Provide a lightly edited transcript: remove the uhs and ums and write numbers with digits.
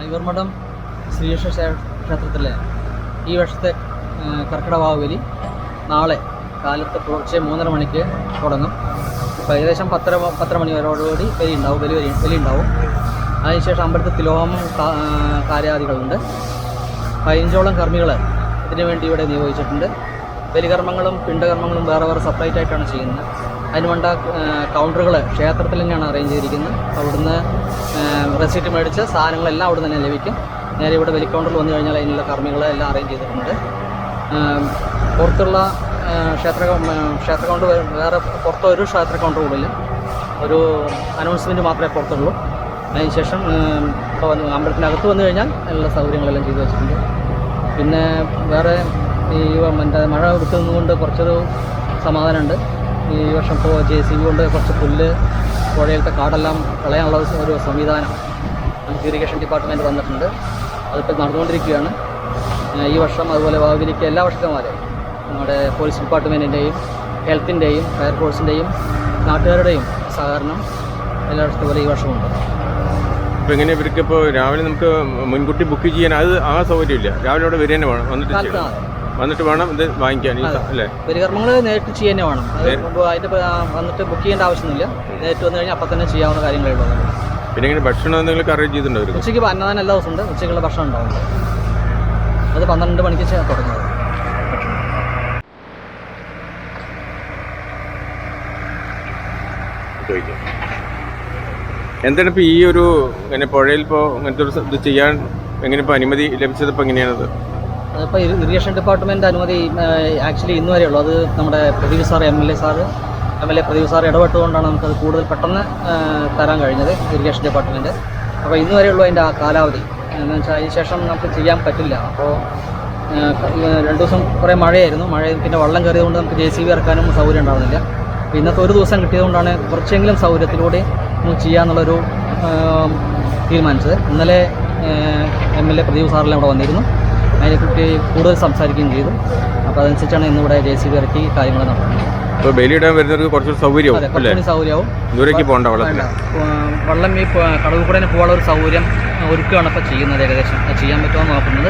ഐവർമഠം ശ്രീകൃഷ്ണ ക്ഷേത്രത്തിലെ ഈ വർഷത്തെ കർക്കിടക ബലി നാളെ കാലത്ത് പുലർച്ചെ 3:30 മണിക്ക് തുടങ്ങും. അപ്പോൾ ഏകദേശം 10 മണി വരോടുകൂടി ബലി ഉണ്ടാവും. അതിനുശേഷം അമ്പലത്തിൽ തിലോഹം കാര്യാദികളുണ്ട്. 15ഓളം കർമ്മികൾ ഇതിനു വേണ്ടി ഇവിടെ നിയോഗിച്ചിട്ടുണ്ട്. ബലികർമ്മങ്ങളും പിണ്ടകർമ്മങ്ങളും വേറെ സെപ്പറേറ്റ് ആയിട്ടാണ് ചെയ്യുന്നത്. അതിന് വേണ്ട കൗണ്ടറുകൾ ക്ഷേത്രത്തിൽ തന്നെയാണ് അറേഞ്ച് ചെയ്തിരിക്കുന്നത്. അവിടുന്ന് റെസിപ്റ്റ് മേടിച്ച് സാധനങ്ങളെല്ലാം അവിടെ തന്നെ ലഭിക്കും. നേരെ ഇവിടെ ബലി കൗണ്ടറിൽ വന്നു കഴിഞ്ഞാൽ അതിനുള്ള കർമ്മികളെല്ലാം അറേഞ്ച് ചെയ്തിട്ടുണ്ട്. പുറത്തുള്ള ക്ഷേത്ര കൗണ്ടർ വേറെ പുറത്തൊരു ക്ഷേത്ര കൗണ്ടർ കൂടില്ല. ഒരു അനൗൺസ്മെൻറ്റ് മാത്രമേ പുറത്തുള്ളൂ. അതിനുശേഷം ഇപ്പോൾ അമ്പലത്തിനകത്ത് വന്നു കഴിഞ്ഞാൽ എല്ലാ സൗകര്യങ്ങളെല്ലാം ചെയ്തു വെച്ചിട്ടുണ്ട്. പിന്നെ വേറെ ഈ മഴ വിട്ടുനിന്നുകൊണ്ട് കുറച്ചൊരു സമാധാനമുണ്ട്. ഈ വർഷം ഇപ്പോൾ JCB കൊണ്ട് കുറച്ച് പുല്ല് പുഴയിലത്തെ കാടെല്ലാം കളയാനുള്ള ഒരു സംവിധാനം നമുക്ക് ഇറിഗേഷൻ ഡിപ്പാർട്ട്മെൻറ്റ് വന്നിട്ടുണ്ട്. അതിപ്പോൾ നടന്നുകൊണ്ടിരിക്കുകയാണ് ഈ വർഷം. അതുപോലെ വാവിലിക്ക് എല്ലാ വർഷവുമാരെ നമ്മുടെ പോലീസ് ഡിപ്പാർട്ട്മെൻറ്റിൻ്റെയും ഹെൽത്തിൻ്റെയും ഫയർഫോഴ്സിൻ്റെയും നാട്ടുകാരുടെയും സഹകരണം എല്ലാ വർഷത്തെ പോലെ ഈ വർഷമുണ്ട്. ഇപ്പോൾ എങ്ങനെ ഇവർക്ക് ഇപ്പോൾ രാവിലെ നമുക്ക് മുൻകൂട്ടി ബുക്ക് ചെയ്യാൻ ആ സൗകര്യമില്ല. രാവിലെ അവിടെ വരിക തന്നെ വേണം, വന്നിട്ട് വേണം ഇത് വാങ്ങിക്കാൻ അല്ലേ? ബലികർമ്മങ്ങൾ നേരിട്ട് ചെയ്യാൻ വേണം. അതിൻ്റെ വന്നിട്ട് ബുക്ക് ചെയ്യേണ്ട ആവശ്യമൊന്നുമില്ല. നേരിട്ട് വന്നു കഴിഞ്ഞാൽ അപ്പം തന്നെ ചെയ്യാവുന്ന കാര്യങ്ങളേ ഉള്ളൂ. പിന്നെ ഇങ്ങനെ ഭക്ഷണം എന്തെങ്കിലും അറേഞ്ച് ചെയ്തിട്ടുണ്ടോ? ഉച്ചയ്ക്ക് അന്നദാനം എല്ലാ ദിവസവും ഉണ്ട്. ഉച്ചയ്ക്കുള്ള ഭക്ഷണം ഉണ്ടാവും. അത് 12 മണിക്ക് തുടങ്ങുന്നത്. എന്താണ് ഇപ്പോൾ ഈ ഒരു ഇങ്ങനെ പുഴയിൽ ഇപ്പോൾ ഇങ്ങനത്തെ ഒരു ഇത് ചെയ്യാൻ എങ്ങനെ ഇപ്പോൾ അനുമതി ലഭിച്ചത്? ഇപ്പോൾ എങ്ങനെയാണത്? അതിപ്പോൾ ഇറിഗേഷൻ ഡിപ്പാർട്ട്മെൻറ്റ് അനുമതി ആക്ച്വലി ഇന്ന് വരെയുള്ളൂ. അത് നമ്മുടെ Pradeep sir MLA Pradeep sir ഇടപെട്ടുകൊണ്ടാണ് നമുക്കത് കൂടുതൽ പെട്ടെന്ന് തരാൻ കഴിഞ്ഞത് ഇറിഗേഷൻ ഡിപ്പാർട്ട്മെൻറ്റ്. അപ്പോൾ ഇന്ന് വരെയുള്ളൂ അതിൻ്റെ ആ കാലാവധി. എന്ന് വെച്ചാൽ അതിന് ശേഷം നമുക്ക് ചെയ്യാൻ പറ്റില്ല. അപ്പോൾ 2 ദിവസം കുറേ മഴയായിരുന്നു. പിന്നെ വെള്ളം കയറിയതുകൊണ്ട് നമുക്ക് JCB ഇറക്കാനും സൗകര്യം ഉണ്ടാകുന്നില്ല. അപ്പോൾ ഇന്നത്തെ ഒരു ദിവസം കിട്ടിയതുകൊണ്ടാണ് കുറച്ചെങ്കിലും സൗകര്യത്തിലൂടെ നമുക്ക് ചെയ്യാമെന്നുള്ളൊരു തീരുമാനിച്ചത്. ഇന്നലെ MLA പ്രദീപ് സാറെല്ലാം ഇവിടെ വന്നിരുന്നു. അതിനെക്കുറിച്ച് കൂടുതൽ സംസാരിക്കുകയും ചെയ്തു. അപ്പോൾ അതനുസരിച്ചാണ് ഇന്നിവിടെ JCB ഇറക്കി കാര്യങ്ങൾ നടത്തുന്നത്. അപ്പോൾ ബലിയിടാൻ വരുന്നവർക്ക് കുറച്ച് സൗകര്യമാവും. ദൂരേക്ക് പോകണ്ട, വെള്ളം ഈ കടൽ കൂടെ പോകാനുള്ള ഒരു സൗകര്യം ഒരുക്കുകയാണ് ഇപ്പോൾ ചെയ്യുന്നത്. ഏകദേശം ചെയ്യാൻ പറ്റുമോ നോക്കുന്നത്.